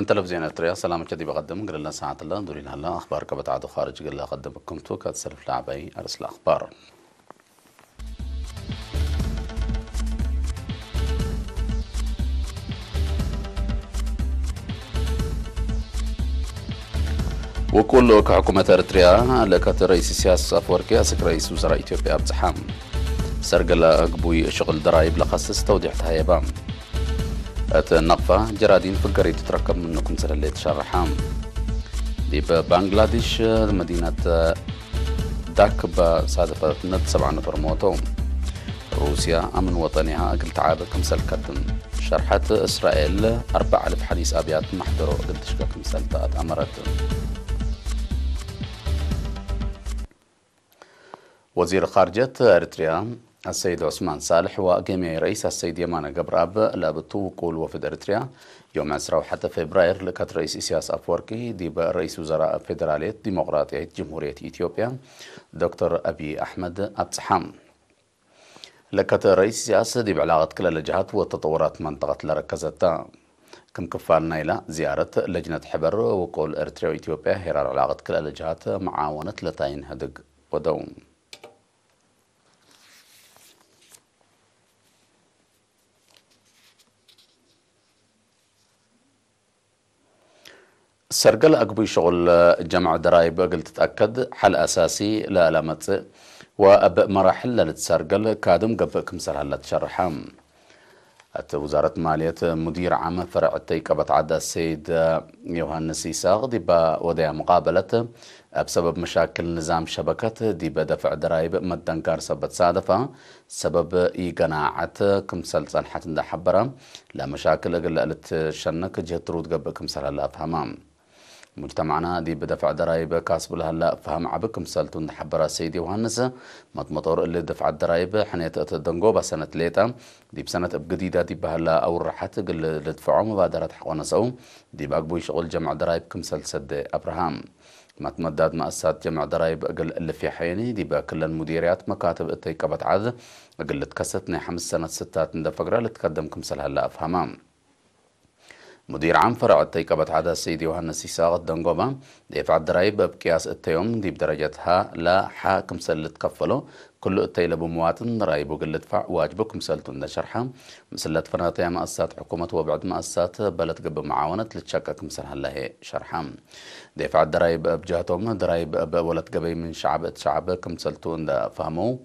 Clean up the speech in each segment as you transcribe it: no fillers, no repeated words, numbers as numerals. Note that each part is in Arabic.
من تلفزيون ارتريا سلامة جدي بقدم قل لنا ساعة الله ندوري لها أخبار كبت عدو خارج قل لها قدمكم تو كتسلف لعبي أرسل الأخبار. وكل كحكومة ارتريا لكت رئيس سياسة أفوركي أسك رئيس وزراء إثيوبيا بزحام سرقل أقبوي شغل ضرائب لخصص توضيح تهيبام النقفة جرادين فقري تتركب منكم سلالة تشرحام دي ببنغلاديش مدينة داك بصادفة نت 7 نفر موتوا روسيا أمن وطنها أقل تعابكم سلكتم شرحت إسرائيل 4000 حديث أبيات محضروا قد تشككم سلطات أمرت وزير خارجية إريتريا السيد عثمان صالح وقيمي رئيس السيد يمان قبراب لابتو وقول وفد إريتريا يوم 10 حتى فبراير لكت رئيس إسياس أفوركي ديب رئيس وزراء فيدرالية ديمقراطية جمهورية إثيوبيا دكتور أبي أحمد أبزحام لكت رئيس سياسة ديب علاقة كل الجهات وتطورات منطقة لركزتها كم كفالنا إلى زيارة لجنة حبر وقول إريتريا وإثيوبيا هيرار علاقة كل الجهات معاونة لتاين هدق ودوم سرقل أقبي شغل جمع ضرائب قلت تتأكد حل أساسي لألمت وأب مراحل للتسرقل كادم قبكم سرحلة شرحام وزارة مالية مدير عام فرع التيكبة عدا السيد يوهانس إيساغ دي وديها مقابلة بسبب مشاكل نظام شبكة دي بدفع ضرائب مدنكار سبت صادفة سبب إيقناعة كمسل صنحة دا حبرة لا مشاكل قلت الشنك جهة رود قبكم سرحلة أفهمام مجتمعنا دي بدفع ضرائب كاسب لها لا فهم عبكم سالتون حبرا سيدي وهنسه مطمطور اللي دفع الضرائب حنيت تدنقو بسنة ليتا دي بسنة بجديدة دي بهلا أو راحت اللي دفعوا مبادرة حقونسو دي بأقبوي شغل جمع ضرائب كمسل سد أبراهام متمدد مؤسسات جمع ضرائب أقل اللي في حيني دي بكل المديريات مكاتب التيكبت عاد أقل تكستني 5 سنة 6 ندفقرا لتقدم كمسل هلا أفهمام مدير عام فرع التيكبة عدا السيد يوهانس إيساغ الدنقوبة دفع الضرائب بقياس التيوم دي بدرجتها لا حاكم سل تكفله كل التيل بمواطن ضرائب وقل دفع واجبكم سلتون دا شرحة مسلت فناطيع مؤسسات حكومة وبعد مؤسسات بلد قب معاونة لتشككم سل هلا شرحة دفع الضرائب بجهتهم ضرائب ولد قبي من شعب كم سلتون دا فهمو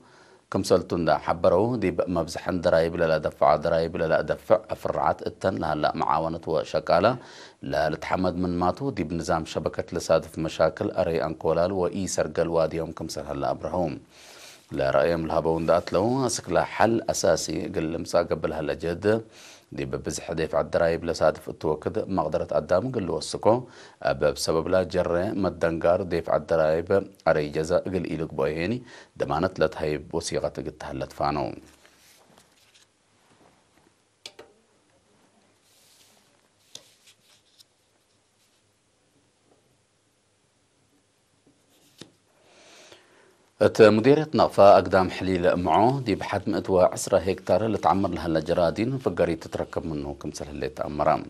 كم سلطون دا حبروا دي مبزحن ضرائب لا دفع ضرائب لا دفع فرعات التن لا معاونة وشكالة لا لتحمد من ماتو دي بنظام شبكة لصادف مشاكل أري أنكولال وإي سرقل واديهم كم سر هلا أبرهوم لا رأيهم الهبون دات له سكلا حل أساسي قل مسا قبل هلا جد دي ببزح دفع الضرائب لصادف التوكد مقدرة قدام قل وسكو بسبب لا جرى مدنقار دفع الضرائب أري جزاء قل إيلك بويهيني دمانت لتهيب وصيغة قد تهلت فانو مديرية نقفة أقدام حليل معه دي بحد 110 هكتار اللي تعمر لها الجرادين فقري تتركب منه كمسل اللي تأمرام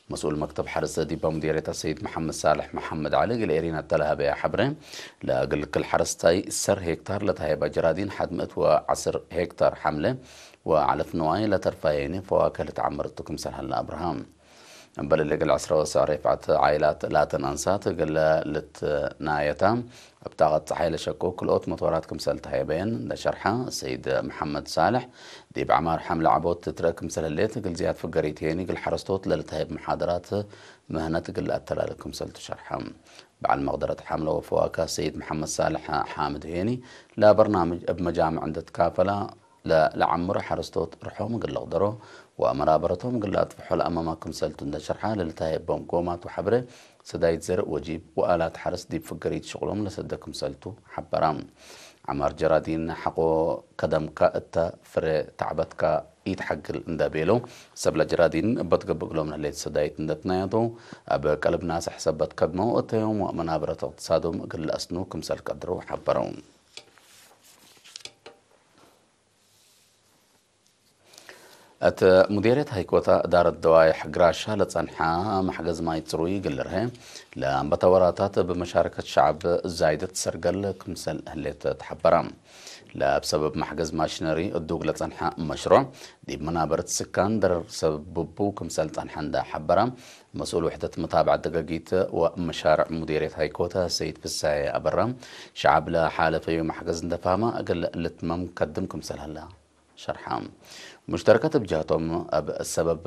مسؤول مكتب حرس دي بمديرية السيد محمد صالح محمد علي قل إيرينا التلها بيا حبرين لا قل كل حرس تاي سر هكتار لتهيبا جرادين حد 110 هكتار حملة وعلف نواي لترفايين فواكه لتعمرتو كمسل هلا أبراهام بل اللي قل عسرة وصارفات عائلات لا تنانسات قل لتنايتام بتاغت حيلة شكوك الأوت مطورات كمسل تهيبين دا شرحة السيد محمد صالح دي بعمار حملة عبوت تترك كمسل الليت قل زياد فقريتيني قل حرستوت للتهيب محاضرات مهنة قل أتلا كمسل تشرحة بعد مقدرة حملة وفواكه السيد محمد صالح حامد هيني لا برنامج بمجامع عند تكافلة لا لعمر حرستوت رحوم قل قدروا ومرابرتهم قل أطفحوا أمامكم سلتون دا شرحة للتهيب بهم قومات وحبره سدايت زرق وجيب وآلات حرس ديب فقريت شغلهم لسدكم سلتو حبرام عمار جرادين حقو قدمك اتا فري تعبتك ايد حق اندابيلو سبلا جرادين بتقبق لهم هليت سدايت اندتنايضو اب قلب ناس حسبت قدمو اتيهم ومنابرة اقتصادهم قل اسنو كمسل قدرو حبرام مديرية هيكوتا دار الدوايح قراشة لتصنحا محجز ما يتروي قلرها لأنبتا وراتات بمشاركة شعب زايدة سرقل كمسل هليت تحبرام لا بسبب محجز ماشينري الدوق لتصنحا مشروع دي بمنابرة السكان در سببو كمسل تصنحان دا حبرام مسؤول وحدة متابعة دقاقيت ومشارع مديرية هيكوتا سيد فساي أبرام شعب لحالة في محجز دفاما أقل لتمام قدم كمسل هلا شرحام مشتركات بجهتهم السبب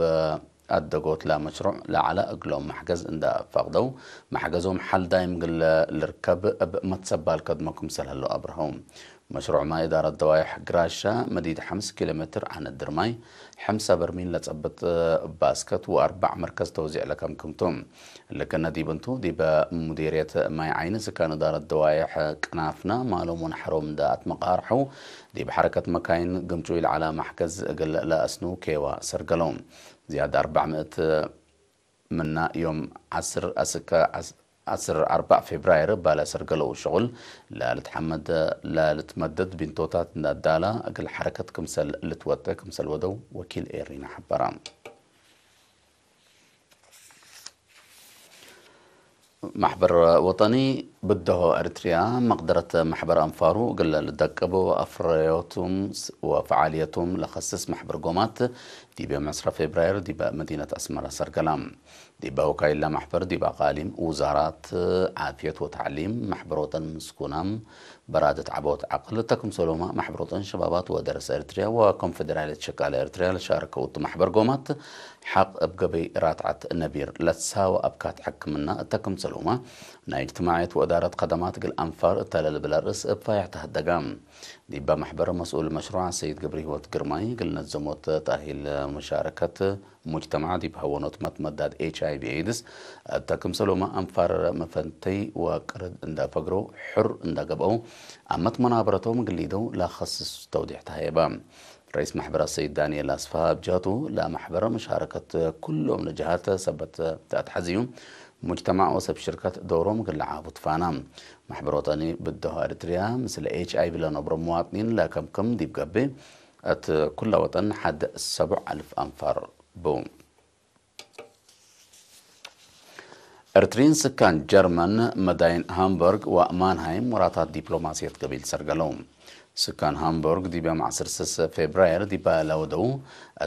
الدقوت لا مشروع لا على أقلهم محجز عند فقدوا محجزهم حل دايم قل الركب متسبال قدمكم سلهلو أبرهم مشروع ما إدارة دوايح قراشة مديد 5 كيلومتر عن الدرماي 5 برميل لتثبت باسكت و4 مركز توزيع لكم كمتم لكن دي بنتو دي بمديرية ماي عينس كان إدارة دوايح كنافنا مالهم ونحروم دات مقارحو دي بحركة مكاين قمتويل على محجز قل لا أسنو كيوا سرقلوم زيادة 400 منا يوم 4 فبراير بالا سرقلو شغل لا لتحمد لا لتمدد بنتوتات الدالة أقل حركة كمسل لتوتا كمسل ودو وكيل إيرينا حبرام محبر وطني بده أريتريا مقدرة محبر أنفارو قل لدقبو أفريوتهم وفعاليتهم لخصص محبر قومات دي بمصر فبراير دي بمدينة أسمرة سرقلام دي بوكايلا محبر دي بقاليم وزارات عافية وتعليم محبر وطن مسكونام برادة عبوت عقل تكم سلوما محبر وطن شبابات ودرس إريتريا وكونفدرالية شكال إريتريا لشاركوا محبر قومات حق أبقبي راتعة النبير لتساوى أبكات حكمنا تكم سلوما نا اجتماعية وإدارة خدمات قل أنفار التالي بالرئيس بفايحته الدقام دي محبر مسؤول المشروع سيد قبري هو تقرماي قلنا الزموت تأهيل مشاركة مجتمع دي بهونوت متمدد HIV AIDS تكم سلوما أنفار مفنتي وقرد اندا فقرو حر اندا قبقو أمت منابرتهم قليدو لا خصص توضيح تهيبام رئيس محبرة السيد دانيال أسفا بجاتو لا محبرة مشاركة كلهم لجهات سبت تحزيهم مجتمع وسب شركات دورهم قل عابط فانام محبر وطني بده أريتريا مثل HIV لنبر مواطنين لا كم ديب قبي كل وطن حد 7000 أنفار بوم أريترين سكان جرمن مداين هامبورغ ومانهايم مراتات دبلوماسية قبيل سرقلوم سكان هامبورغ دي مع 6 فبراير دي لودو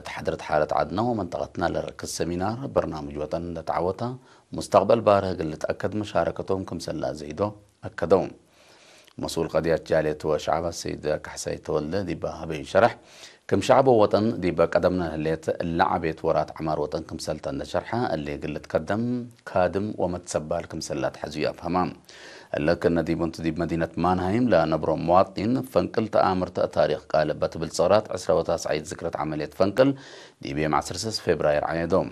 تحضرت حالة عدنا ومنطقتنا لركز سمينار برنامج وطن تعوتا مستقبل بارها اللي تأكد مشاركتهم كمسلا زيدو أكدوم مسؤول قضية جالية وشعب السيد كحسي تولد دي هبي شرح كم شعب وطن دي قدمنا الليت اللعبت ورات عمار وطن كمسلتا شرحها اللي قل تقدم كادم ومتسبال كمسلات حزوية فهمام لكن دي بنت دي بمدينة مانهايم لا نبرو مواطنين فنقل تآمر تاريخ قال بالصورات 10 عيد ذكرى عملية فنقل دي بيم 10 فبراير عيدوم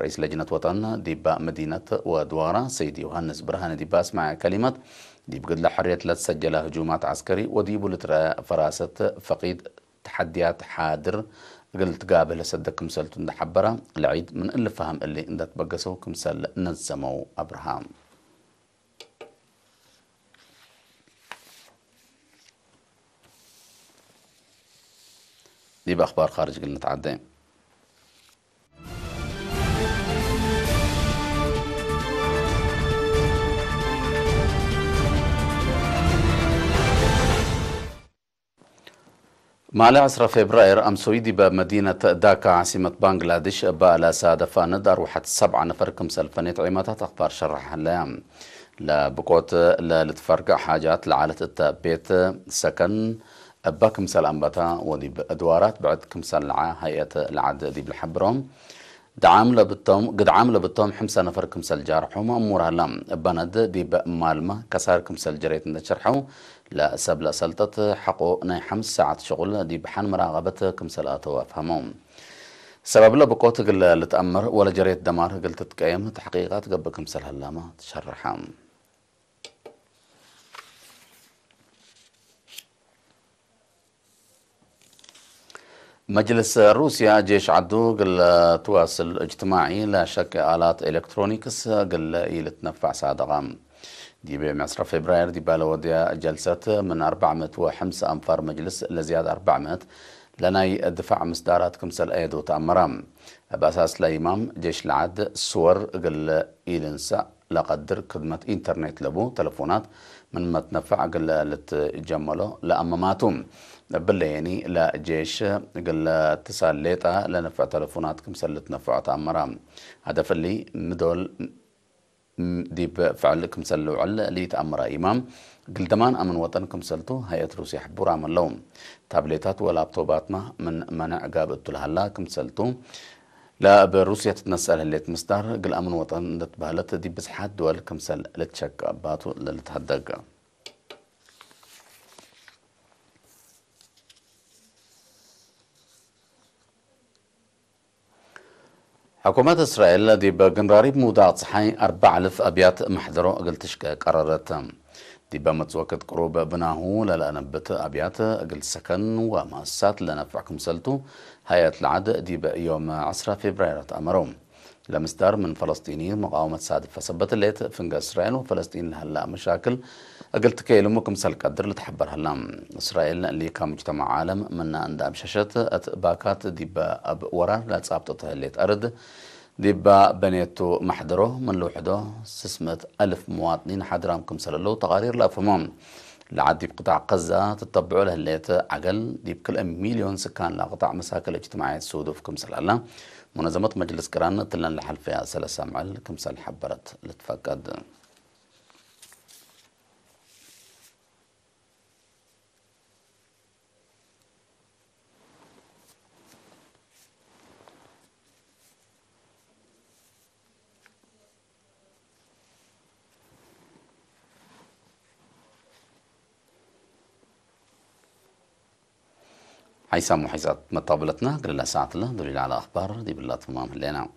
رئيس لجنة وطن دي مدينة ودوارة سيد يوهانس برهان دي اسمع كلمات دي بقد لحرية لا تسجل هجومات عسكري ودي بلترى فراسة فقيد تحديات حادر قلت قابل سدك كمسل حبرة العيد من اللي فهم اللي اندت بقسو كمسل نزمو أبراهام دي بأخبار خارج قلنا تعدي مع 10 فبراير أمسويدي بمدينة داكا عاصمة بنغلاديش بألا سادة فاند أروحت 7 نفر كمسل فنيت عيماتات أخبار شرح اللايام لبقوت لتفرق حاجات لعالة بيت سكن باكمسل أنبتا ودي أدوارات بعد كمسل هيئة العد دي بالحبرهم قد عاملة بالتوم 5 نفر كمسل جارحهم أمورها لام بند دي بمالمة كسار كمسل جريت نشرحو لا سبلا سلطة حقو ناي 5 ساعات شغل دي بحان مراقبة كمسلات وافهمهم سبب لا بقوت اللي تأمر ولا جريت دمار قلت تقيم تحقيقات قبل كمسل هلامة تشرحهم مجلس روسيا جيش عدو قل تواصل اجتماعي لا شك آلات إلكترونيكس قل يلتنفع صادقام دي ب10 فبراير دي بالوديا جلسة من 405 أنفار مجلس لزيادة 400 لناي الدفاع مصدارات كمسل أيدو تأمرام بأساس لإمام جيش العد صور قل إيلنسا لقدر خدمة إنترنت لبو تلفونات من ما تنفع قل لتجمله لأماماتهم بالليني لا جيش قل اتصال ليتا لنفع تلفونات كمسل لتنفع تأمرام هدف اللي ندول ديب فعلكم سلوا على اللي تأمر إمام قل دمان أمن وطنكم سلتو هيئة روسيا حبور عمل لهم تابليتات ولابتوباتنا من منع قابلتو لهلا كم سلتو لا بروسيا تتنسأل اللي تمستار قل أمن وطن تبهلت دي بس حد دول كم سل لتشك باتو لتهدق حكومة إسرائيل دي بجنراريب مودع صحي 4000 أبيات محضرو قلتش قررت دي بمتوقت قروب بناهو للأنبت أبيات قلت سكن ومؤسسات لنفعكم سلتو هيئة العد دي بيوم 10 فبراير أمرهم لمصدر من فلسطينيين مقاومة سادة فثبت الليت فنج إسرائيل وفلسطين هلا مشاكل قلت كيلمكم سل قدر لتحبر هلا إسرائيل اللي كمجتمع عالم من عند أبششت باكات دي أب ورا لا تصابته الليت أرد ديبا بنيتو محضره من لوحده 600,000 مواطنين حضرامكم سللو تقارير لأفهمهم لعد بقطاع غزة تتبعوا له الليت عقل ديب كل 1,000,000 سكان لقطاع مساكل اجتماعية سودو في كمسل الله منظمة مجلس كران تلن لحل فيها 3 معل كمسل حبرت لتفقد حيسام وحيسات مطابلتنا قل الله ساعة الله دليل على أخبار دي بالله تمام هلينا